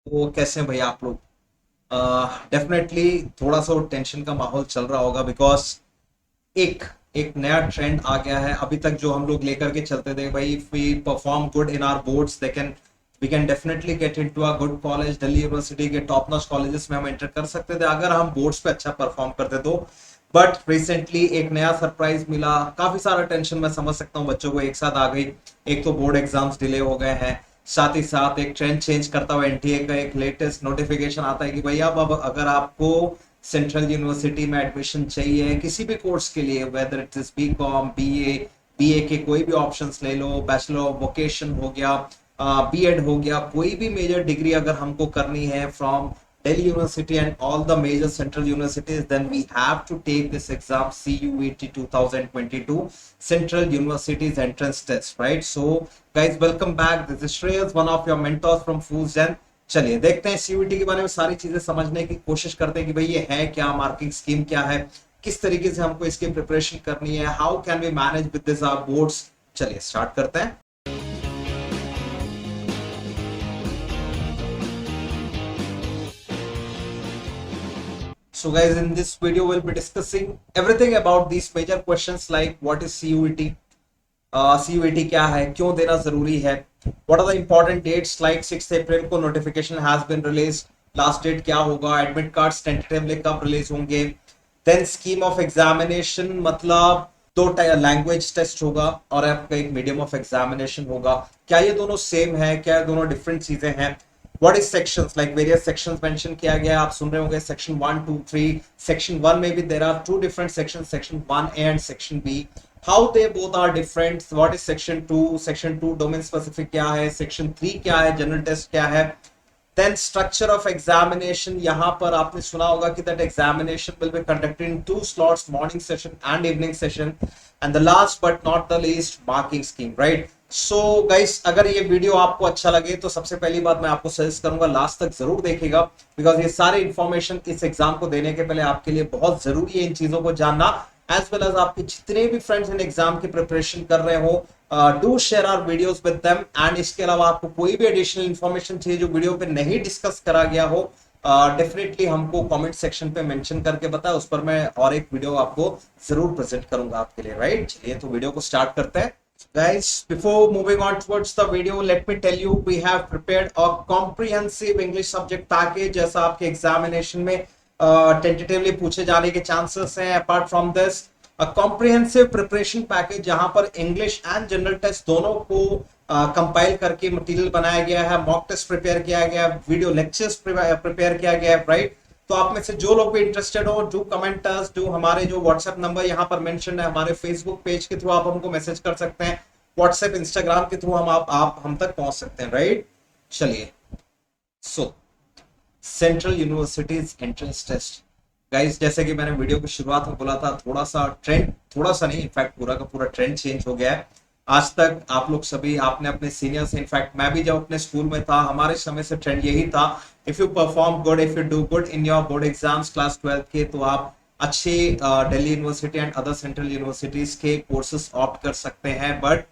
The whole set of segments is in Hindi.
तो कैसे हैं भैया आप लोग? डेफिनेटली थोड़ा सा टेंशन का माहौल चल रहा होगा बिकॉज एक एक नया ट्रेंड आ गया है। अभी तक जो हम लोग लेकर के चलते थे भाई, if we perform good in our boards they can we can definitely get into a good college. Delhi university के टॉप नॉच कॉलेजेस में हम एंटर कर सकते थे अगर हम बोर्ड्स पे अच्छा परफॉर्म करते तो। बट रिसेंटली एक नया सरप्राइज मिला, काफी सारा टेंशन मैं समझ सकता हूँ, बच्चों को एक साथ आ गई। एक तो बोर्ड एग्जाम्स डिले हो गए हैं, साथ ही साथ एक ट्रेंड चेंज करता हुआ एनटीए का एक लेटेस्ट नोटिफिकेशन आता है कि भैया अब अगर आपको सेंट्रल यूनिवर्सिटी में एडमिशन चाहिए किसी भी कोर्स के लिए, whether it is B com, BA के कोई भी ऑप्शंस ले लो, बैचलर ऑफ वोकेशन हो गया, बीएड हो गया, कोई भी मेजर डिग्री अगर हमको करनी है from Delhi University and all the major central universities, then we have to take this exam, CUET 2022 Central Universities Entrance Test, right? So, guys, welcome back. This is Shreyas, one of your mentors from Fusion. चलिए देखते हैं सीयूईटी के बारे में सारी चीजें समझने की कोशिश करते हैं कि भाई ये है क्या, मार्किंग स्कीम क्या है, किस तरीके से हमको इसकी प्रिपरेशन करनी है, how can we manage with this our boards. चलिए स्टार्ट करते हैं। So guys, in this video we'll be discussing everything about these major questions like what is CUET, CUET क्या है, क्यों देना जरूरी है, what are the important dates like 6 April को notification has been released, last date क्या होगा, एडमिट कार्ड्स टेंटेटिवली कब रिलीज होंगे, देन स्कीम ऑफ एग्जामिनेशन मतलब दो लैंग्वेज टेस्ट होगा और आपका एक मीडियम ऑफ एग्जामिनेशन होगा, क्या ये दोनों सेम है, क्या ये दोनों डिफरेंट चीजें हैं, what is sections like various sections mention किया गया है। आप सुन रहे होंगे section 1 2 3, section 1 में भी there are two different sections, section 1A and section B, how they both are different, what is section 2, section 2 domain specific क्या है, section 3 क्या है, general test क्या है, then structure of examination। यहाँ पर आपने सुना होगा कि that examination will be conducted in two slots, morning session and evening session, and the last but not the least marking scheme, right? So guys, अगर ये वीडियो आपको अच्छा लगे तो सबसे पहली बात मैं आपको सजेस्ट करूंगा लास्ट तक जरूर देखिएगा, बिकॉज ये सारे इंफॉर्मेशन इस एग्जाम को देने के पहले आपके लिए बहुत जरूरी है इन चीजों को जानना, एज वेल एज आपके जितने भी फ्रेंड्स इन एग्जाम की प्रिपरेशन कर रहे हो, do share our videos with them. And इसके अलावा आपको कोई भी एडिशनल इंफॉर्मेशन चाहिए जो वीडियो पे नहीं डिस्कस करा गया हो, डेफिनेटली हमको कमेंट सेक्शन पे मेंशन करके बताएं, उस पर मैं और एक वीडियो आपको जरूर प्रेजेंट करूंगा आपके लिए, राइट? चलिए तो वीडियो को स्टार्ट करते हैं। Guys, before moving on towards the video, let me tell you we have prepared a comprehensive English subject package जैसा आपके एग्जामिनेशन में टेंटेटिवली पूछे जाने के चांसेस हैं। Apart from this, a comprehensive preparation package जहां पर इंग्लिश एंड जनरल टेस्ट दोनों को कंपाइल करके मटेरियल बनाया गया है, मॉक टेस्ट प्रिपेयर किया गया है, वीडियो लेक्चर्स प्रिपेयर किया गया है, राइट? तो आप में से जो लोग भी इंटरेस्टेड हो, डू कमेंट अस, डू हमारे जो व्हाट्सएप नंबर यहाँ पर मेंशन है, हमारे फेसबुक पेज के थ्रू आप हमको मैसेज कर सकते हैं, व्हाट्सएप इंस्टाग्राम के थ्रू आप हम तक पहुंच सकते हैं, राइट? चलिए, so central universities entrance test. Guys, जैसे कि मैंने वीडियो की शुरुआत में बोला था, थोड़ा सा ट्रेंड, थोड़ा सा नहीं, इनफैक्ट पूरा का पूरा ट्रेंड चेंज हो गया है। आज तक आप लोग सभी, आपने अपने सीनियर से, इनफैक्ट मैं भी जब अपने स्कूल में था हमारे समय से ट्रेंड यही था, if you perform good, if you do good in your board exams class 12 के, तो आप अच्छे Delhi university and other central universities के कोर्सेज ऑप्ट कर सकते हैं। बट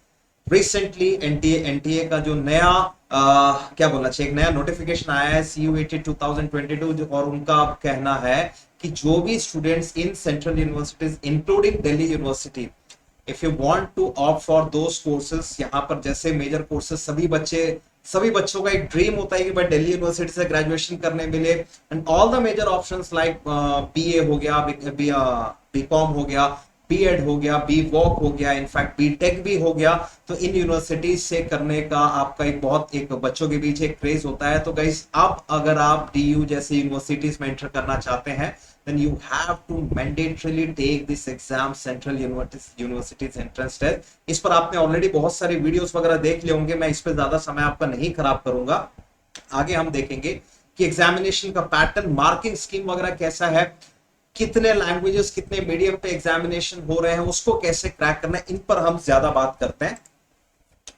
रिसेंटली एनटीए का जो नया क्या बोलना चाहिए, एक नया नोटिफिकेशन आया है CUET 2022, और उनका कहना है कि जो भी students in central universities including Delhi university, if you want to opt for those courses, यहाँ पर जैसे मेजर कोर्सेज सभी बच्चों का एक ड्रीम होता है कि भाई दिल्ली यूनिवर्सिटी से ग्रेजुएशन करने मिले, and all the major options like BA हो गया, बीकॉम हो गया, बीएड हो गया, बी वॉक हो गया, इनफैक्ट बीटेक भी हो गया, तो इन यूनिवर्सिटीज से करने का आपका एक बच्चों के बीच एक क्रेज होता है। तो गाइस, अब अगर आप डीयू जैसे यूनिवर्सिटीज में एंटर करना चाहते हैं, then you have to mandatorily take this exam, Central Universities Entrance Test। इस पर आपने ऑलरेडी बहुत सारे वीडियोस वगैरह देख लिए होंगे, मैं इस पर ज्यादा समय आपका नहीं खराब करूंगा। आगे हम देखेंगे कि एग्जामिनेशन का पैटर्न, मार्किंग स्कीम वगैरह कैसा है, कितने लैंग्वेजेस, कितने मीडियम पे एग्जामिनेशन हो रहे हैं, उसको कैसे क्रैक करना है, इन पर हम ज्यादा बात करते हैं,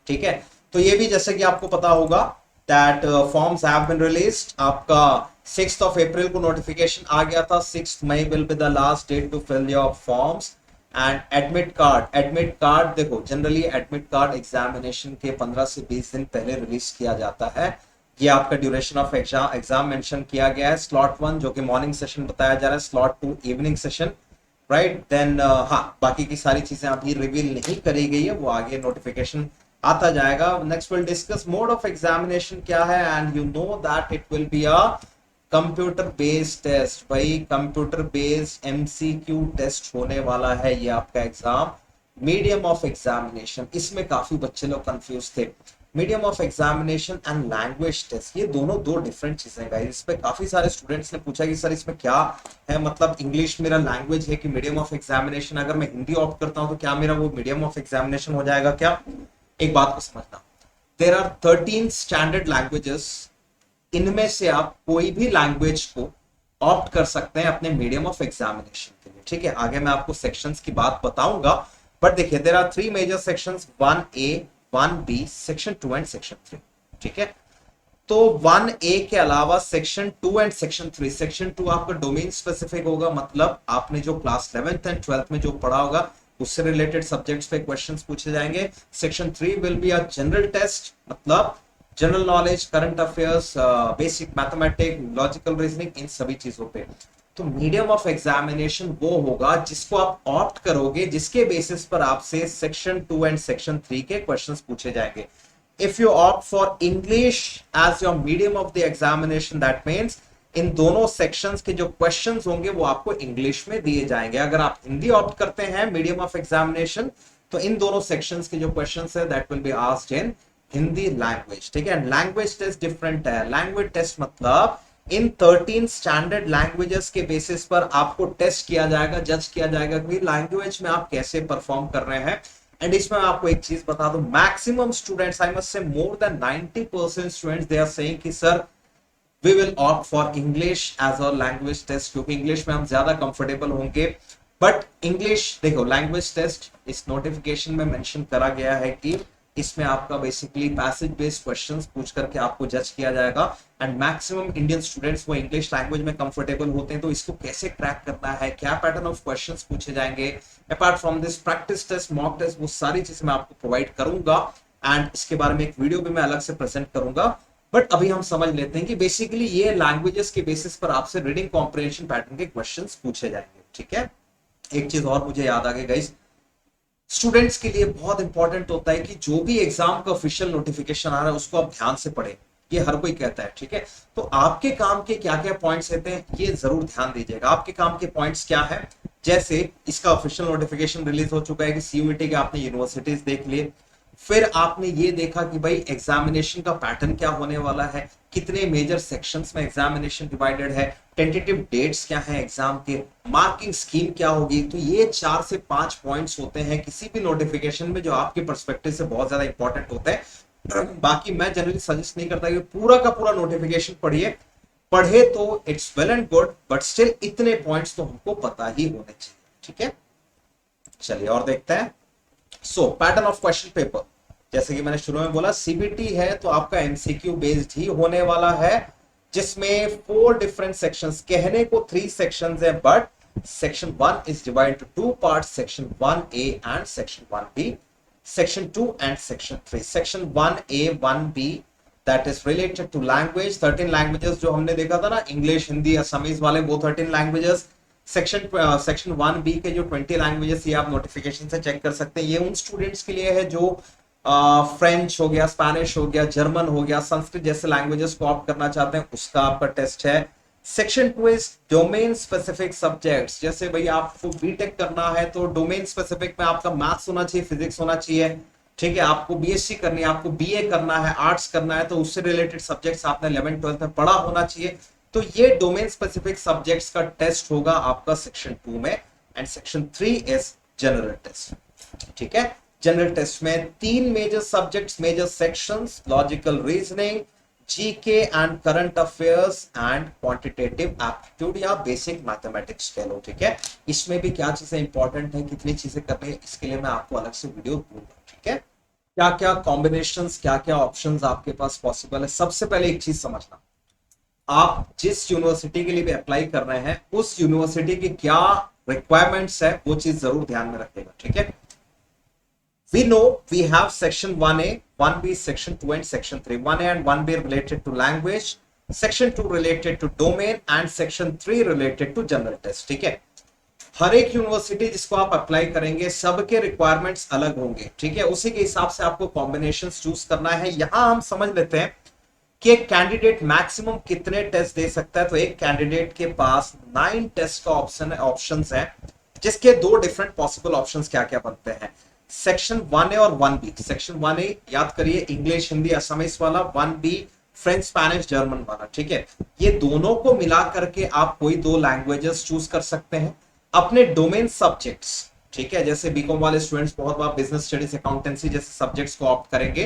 ठीक है? तो ये भी जैसे कि आपको पता होगा that forms have been released. आपका 6 अप्रैल को नोटिफिकेशन आ गया था, 6 May will be the last date to fill your forms. And admit card देखो, जनरली एडमिट कार्ड एग्जामिनेशन के 15 से 20 दिन पहले रिलीज किया जाता है। ये आपका ड्यूरेशन ऑफ एग्जाम मेंशन किया गया है। स्लॉट 1 जो कि मॉर्निंग सेशन बताया जा रहा है, slot 2 evening session, right. Then हाँ, बाकी की सारी चीजें अभी रिवील नहीं करी गई है, वो आगे नोटिफिकेशन आता जाएगा। Next will discuss mode of examination क्या है, and you know that it will be a computer based test. भाई कंप्यूटर बेस्ड एमसीक्यू टेस्ट होने वाला है ये आपका एग्जाम। मीडियम ऑफ एग्जामिनेशन, इसमें काफी बच्चे लोग कंफ्यूज थे। Medium of examination and language test, ये दोनों दो डिफरेंट चीजें हैं गाइस। इस पे काफी सारे स्टूडेंट्स ने पूछा कि सर इसमें क्या है, मतलब इंग्लिश मेरा लैंग्वेज है कि मीडियम ऑफ एग्जामिनेशन, अगर मैं हिंदी ऑप्ट करता हूं तो क्या मेरा वो मीडियम ऑफ एग्जामिनेशन हो जाएगा क्या? एक बात को समझना, देयर आर 13 स्टैंडर्ड लैंग्वेजेस, इनमें से आप कोई भी लैंग्वेज को ऑप्ट कर सकते हैं अपने मीडियम ऑफ एग्जामिनेशन के लिए, ठीक है। आगे मैं आपको सेक्शंस की बात बताऊंगा, बट देखिए there are 3 major sections, 1A 1B section 2 and section 3, ठीक है। तो 1A के अलावा सेक्शन 2 एंड सेक्शन 3, सेक्शन 2 आपका डोमेन स्पेसिफिक होगा, मतलब आपने जो क्लास 11th एंड 12th में जो पढ़ा होगा उससे रिलेटेड सब्जेक्ट्स पे क्वेश्चंस पूछे जाएंगे। Section 3 will be a general test, मतलब general knowledge, current affairs, basic mathematics, logical reasoning, इन सभी चीजों पे। तो मीडियम ऑफ एग्जामिनेशन वो होगा जिसको आप ऑप्ट करोगे, जिसके बेसिस पर आपसे सेक्शन 2 एंड सेक्शन 3 के क्वेश्चंस पूछे जाएंगे। If you opt for English as your medium of the examination, that means इन दोनों सेक्शंस के जो क्वेश्चंस होंगे वो आपको इंग्लिश में दिए जाएंगे। अगर आप हिंदी ऑप्ट करते हैं मीडियम ऑफ एग्जामिनेशन, तो इन दोनों सेक्शंस के जो क्वेश्चंस है that will be asked in Hindi language, ठीक है। लैंग्वेज टेस्ट डिफरेंट है। लैंग्वेज टेस्ट मतलब इन 13 स्टैंडर्ड लैंग्वेजेस के बेसिस पर आपको टेस्ट किया जाएगा, जज किया जाएगा कि लैंग्वेज में आप कैसे परफॉर्म कर रहे हैं। एंड इसमें आपको एक चीज बता दूं, maximum students, I must say more than 90% students they are saying कि sir we will opt for English as a language test, क्योंकि इंग्लिश में हम ज्यादा कंफर्टेबल होंगे। बट इंग्लिश देखो, लैंग्वेज टेस्ट इस नोटिफिकेशन में मेंशन करा गया है कि इसमें आपका बेसिकली पैसेज बेस्ड क्वेश्चंस पूछ करके आपको जज किया जाएगा। एंड मैक्सिमम इंडियन स्टूडेंट्स वो इंग्लिश लैंग्वेज में कंफर्टेबल होते हैं, तो इसको कैसे क्रैक करना है, क्या पैटर्न ऑफ क्वेश्चंस पूछे जाएंगे, apart from this practice test, mock test, वो सारी चीजें मैं आपको प्रोवाइड करूंगा। एंड इसके बारे में एक वीडियो भी मैं अलग से प्रेजेंट करूंगा। बट अभी हम समझ लेते हैं कि बेसिकली ये लैंग्वेजेस के बेसिस पर आपसे रीडिंग कॉम्प्रिहेंशन पैटर्न के क्वेश्चंस पूछे जाएंगे, ठीक है। एक चीज और मुझे याद आ गई गाइस, स्टूडेंट्स के लिए बहुत इंपॉर्टेंट होता है कि जो भी एग्जाम का ऑफिशियल नोटिफिकेशन आ रहा है उसको आप ध्यान से पढ़ें, ये हर कोई कहता है, ठीक है। तो आपके काम के क्या क्या पॉइंट्स रहते हैं ये जरूर ध्यान दीजिएगा। आपके काम के पॉइंट्स क्या है, जैसे इसका ऑफिशियल नोटिफिकेशन रिलीज हो चुका है कि सीयूईटी के आपने यूनिवर्सिटीज देख लिए, फिर आपने ये देखा कि भाई एग्जामिनेशन का पैटर्न क्या होने वाला है, कितने मेजर सेक्शंस में एग्जामिनेशन डिवाइडेड है, टेंटेटिव डेट्स क्या है एग्जाम के, मार्किंग स्कीम क्या होगी। तो ये 4 से 5 पॉइंट्स होते हैं किसी भी नोटिफिकेशन में जो आपके पर्सपेक्टिव से बहुत ज्यादा इंपॉर्टेंट होते हैं। बाकी मैं जनरली सजेस्ट नहीं करता कि पूरा का पूरा नोटिफिकेशन पढ़िए, पढ़े तो it's well and good, but still इतने पॉइंट्स तो हमको पता ही होने चाहिए, ठीक है। चलिए और देखते हैं। सो पैटर्न ऑफ क्वेश्चन पेपर, जैसे कि मैंने शुरू में बोला सीबीटी है तो आपका एमसीक्यू बेस्ड ही होने वाला है, जिसमें 4 डिफरेंट सेक्शंस, कहने को 3 सेक्शंस है, but section 1 is divided to 2 parts, section 1A and section 1B, section 2 and section 3। Section 1A 1B that is related to language, 13 languages जो हमने देखा था ना, इंग्लिश, हिंदी, असमीज वाले, वो 13 लैंग्वेजेस। सेक्शन 1B के जो 20 लैंग्वेजेस, ये आप नोटिफिकेशन से चेक कर सकते हैं। ये उन स्टूडेंट्स के लिए है जो फ्रेंच हो गया, स्पेनिश हो गया, जर्मन हो गया, संस्कृत जैसे लैंग्वेजेस को ऑप्ट करना चाहते हैं, उसका आपका टेस्ट है। Section 2 is domain specific subjects, जैसे भाई आपको बीटेक करना है तो डोमेन स्पेसिफिक में आपका मैथ्स होना चाहिए, फिजिक्स होना चाहिए, ठीक है। आपको बीएससी करनी है, आपको बीए करना है, आर्ट्स करना है, तो उससे रिलेटेड सब्जेक्ट्स आपने 11th 12th में पढ़ा होना चाहिए। तो ये डोमेन स्पेसिफिक सब्जेक्ट्स का टेस्ट होगा आपका सेक्शन 2 में। And section 3 is general test, ठीक है। जनरल टेस्ट में 3 major subjects, major sections, logical reasoning, GK and current affairs and quantitative aptitude या बेसिक मैथमेटिक्स कह लो, ठीक है। इसमें भी क्या चीजें इंपॉर्टेंट है, कितनी चीजें करनी है, इसके लिए मैं आपको अलग से वीडियो दूंगा, ठीक है। क्या क्या कॉम्बिनेशंस, क्या क्या ऑप्शंस आपके पास पॉसिबल है। सबसे पहले एक चीज समझना, आप जिस यूनिवर्सिटी के लिए भी अप्लाई कर रहे हैं उस यूनिवर्सिटी की क्या रिक्वायरमेंट्स है, वो चीज जरूर ध्यान में रखेगा, ठीक है। We know we have section 1A, 1B, section 2 and section 3. 1A and 1B related to language, section 2 related to domain and section 3 related to general test. ठीक है, हर एक यूनिवर्सिटी जिसको आप अप्लाई करेंगे सबके रिक्वायरमेंट्स अलग होंगे, ठीक है, उसी के हिसाब से आपको कॉम्बिनेशंस चूज करना है। यहां हम समझ लेते हैं कि एक कैंडिडेट मैक्सिमम कितने टेस्ट दे सकता है। तो एक कैंडिडेट के पास 9 टेस्ट का ऑप्शंस है, जिसके दो डिफरेंट पॉसिबल ऑप्शंस क्या क्या बनते हैं। सेक्शन 1A और 1B। सेक्शन 1A याद करिए इंग्लिश हिंदी असमीज वाला, 1B फ्रेंच स्पेनिश जर्मन वाला, ठीक है। ये दोनों को मिला करके आप कोई दो लैंग्वेजेस चूज कर सकते हैं अपने डोमेन सब्जेक्ट्स, ठीक है। जैसे बीकॉम वाले स्टूडेंट्स बहुत बार बिजनेस स्टडीज, अकाउंटेंसी जैसे सब्जेक्ट्स को ऑप्ट करेंगे।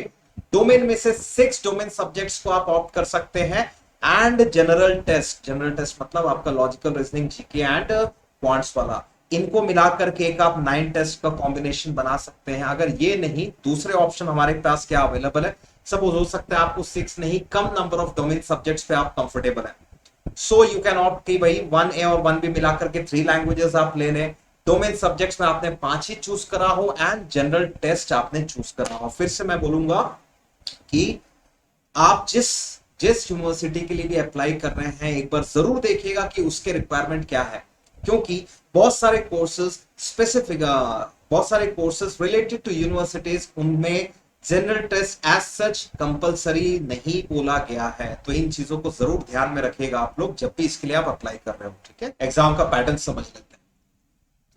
डोमेन में से 6 डोमेन सब्जेक्ट्स को आप ऑप्ट कर सकते हैं। And general test, general test मतलब आपका logical reasoning, GK and quants वाला, इनको मिलाकर के एक आप 9 टेस्ट का कॉम्बिनेशन बना सकते हैं। अगर ये नहीं, दूसरे ऑप्शन हमारे पास क्या अवेलेबल है, सपोज हो सकता है आपको 6 नहीं, कम नंबर ऑफ डोमेन सब्जेक्ट्स पे आप कंफर्टेबल हैं, सो यू कैन ऑप्ट कि भाई 1A और 1B मिलाकर के 3 लैंग्वेजेस आप ले लें। डोमेन सब्जेक्ट्स में आपने 5 ही चूज करा हो एंड जनरल टेस्ट आपने चूज करा हो। फिर से मैं बोलूंगा कि आप जिस जिस यूनिवर्सिटी के लिए भी अप्लाई कर रहे हैं एक बार जरूर देखिएगा कि उसके रिक्वायरमेंट क्या है, क्योंकि बहुत सारे कोर्सेज स्पेसिफिक, बहुत सारे कोर्सेज रिलेटेड टू यूनिवर्सिटीज, उनमें general test as such compulsory नहीं बोला गया है। तो इन चीजों को जरूर ध्यान में रखिएगा आप लोग जब भी इसके लिए आप अप्लाई कर रहे हो, ठीक है। एग्जाम का पैटर्न समझ लेते हैं।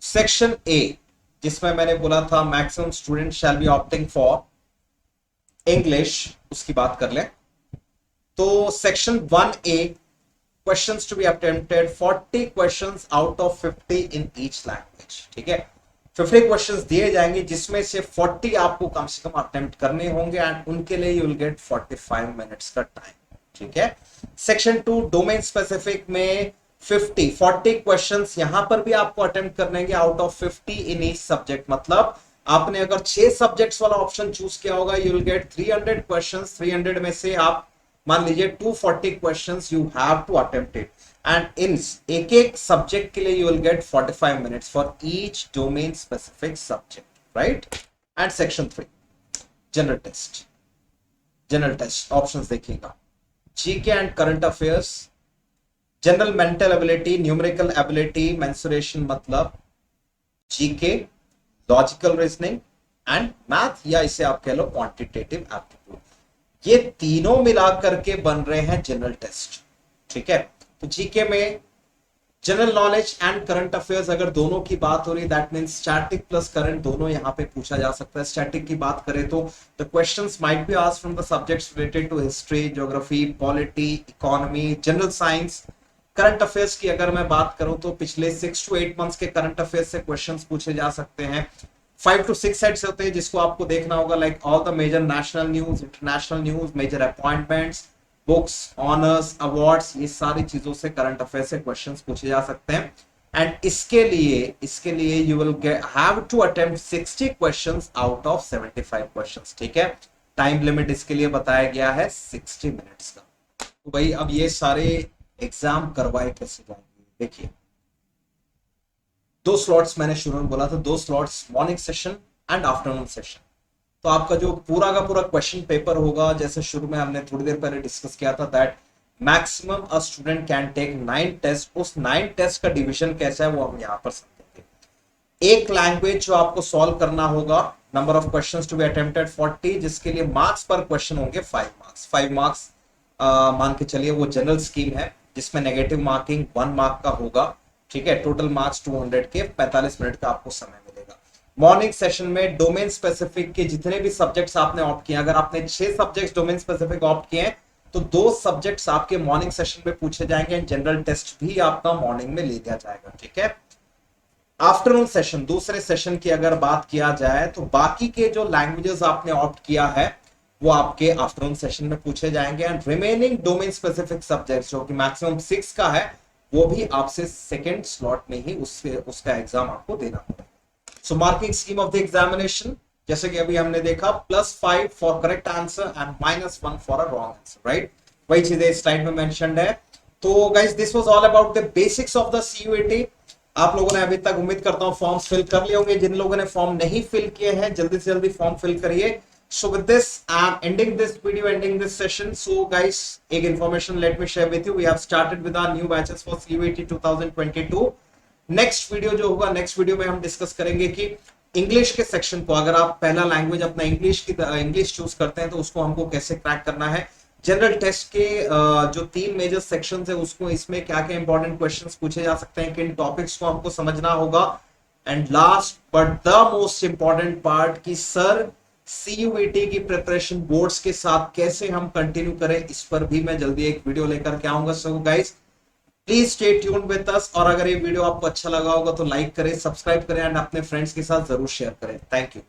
सेक्शन ए, जिसमें मैंने बोला था maximum student shall be opting for English, उसकी बात कर ले। तो section 1A, questions to be attempted 40 questions out of 50 in each language, ठीक है। 50 क्वेश्चंस दिए जाएंगे जिसमें से 40 आपको कम से कम अटेम्प्ट करने होंगे एंड उनके लिए यू विल गेट 45 मिनट्स का टाइम, ठीक है। सेक्शन 2 डोमेन स्पेसिफिक में 40 क्वेश्चंस यहां पर भी आपको अटेम्प्ट करने होंगे out of 50 in each subject. मतलब आपने अगर 6 सब्जेक्ट्स वाला ऑप्शन चूज किया होगा, यू विल गेट 300 क्वेश्चंस। 300 में से आप मान लीजिए 240 questions you have to attempt it, and in एक एक सब्जेक्ट के लिए you will get 45 minutes for each domain specific subject, right. And section 3 general test. General test options देखिएगा, GK and current affairs, general mental ability, numerical ability, mensuration मतलब GK, logical reasoning and math, या इसे आप कह लो क्वांटिटेटिव एप्टीट्यूड। ये तीनों मिलाकर के बन रहे हैं जनरल टेस्ट, ठीक है। तो जीके में general knowledge and current affairs, अगर दोनों की बात हो रही that means static plus current दोनों यहां पे पूछा जा सकता है। स्टैटिक की बात करें तो the questions might be asked from the subjects related to history, geography, polity, economy, general science. Current affairs की अगर मैं बात करूं तो पिछले 6 to 8 मंथ्स के करंट अफेयर्स से क्वेश्चंस पूछे जा सकते हैं। 5 to 6 सेट्स होते हैं जिसको आपको देखना होगा, like all the major national news, international news, major appointments, books, honours, awards, ये सारी चीजों से करंट अफेयर से क्वेश्चंस पूछे जा सकते हैं। एंड इसके लिए you will have to attempt 60 questions out of 75 questions, ठीक है। टाइम लिमिट इसके लिए बताया गया है 60 मिनट्स का। तो भाई अब ये सारे एग्जाम करवाए कैसे जाएंगे, देखिए 2 स्लॉट्स मैंने शुरू में बोला था, 2 slots morning session and afternoon session. तो आपका जो पूरा का पूरा क्वेश्चन पेपर होगा, जैसे शुरू में हमने थोड़ी देर पहले डिस्कस किया था that maximum a student can take 9 test. उस 9 टेस्ट का डिवीजन कैसा है वो हम यहाँ पर समझेंगे। एक लैंग्वेज जो आपको सॉल्व करना होगा, number of questions to be attempted 40, जिसके लिए मार्क्स पर क्वेश्चन होंगे 5 मार्क्स। 5 मार्क्स मान के चलिए वो जनरल स्कीम है जिसमें नेगेटिव मार्किंग 1 मार्क का होगा, ठीक है। टोटल मार्क्स 200 के, 45 मिनट का आपको समय मिलेगा। मॉर्निंग सेशन में डोमेन स्पेसिफिक के जितने भी सब्जेक्ट्स आपने ऑप्ट किए, अगर आपने 6 सब्जेक्ट्स डोमेन स्पेसिफिक ऑप्ट किए हैं तो 2 सब्जेक्ट्स आपके मॉर्निंग सेशन में पूछे जाएंगे एंड जनरल टेस्ट भी आपका मॉर्निंग में ले लिया जाएगा, ठीक है। आफ्टरनून सेशन, दूसरे सेशन की अगर बात किया जाए तो बाकी के जो लैंग्वेजेस आपने ऑप्ट किया है वो आपके आफ्टरनून सेशन में पूछे जाएंगे and remaining domain specific subjects जो कि मैक्सिमम 6 का है वो भी आपसे सेकेंड स्लॉट में ही उसका एग्जाम आपको देना पड़ेगा। So marking scheme of the examination, जैसे कि अभी हमने देखा, +5 for correct answer and -1 for a wrong answer, right. वही चीजें इस स्लाइड में मेंशन्ड है। तो guys this was all about the basics of the CUET. आप लोगों ने अभी तक उम्मीद करता हूं फॉर्म्स फिल कर लिए होंगे। जिन लोगों ने फॉर्म नहीं फिल किए हैं जल्दी से जल्दी फॉर्म फिल करिए। So with this, I'm ending this video, ending this session. So guys, एक information let me share with you. We have started with our new batches for CUET 2022. Next video जो होगा, नेक्स्ट वीडियो में हम डिस्कस करेंगे कि इंग्लिश के सेक्शन को, अगर आप पहला लैंग्वेज अपना इंग्लिश चूज करते हैं तो उसको हमको कैसे क्रैक करना है। जनरल टेस्ट के जो 3 मेजर सेक्शन है उसको, इसमें क्या क्या इंपॉर्टेंट क्वेश्चंस पूछे जा सकते हैं, किन टॉपिक्स को हमको समझना होगा। And last but the most important part कि सर सीयूईटी की प्रिपरेशन बोर्ड्स के साथ कैसे हम कंटिन्यू करें, इस पर भी मैं जल्दी एक वीडियो लेकर के आऊंगा। So guys please stay tuned with us, और अगर ये वीडियो आपको अच्छा लगा होगा तो लाइक करें, सब्सक्राइब करें एंड अपने फ्रेंड्स के साथ जरूर शेयर करें। Thank you.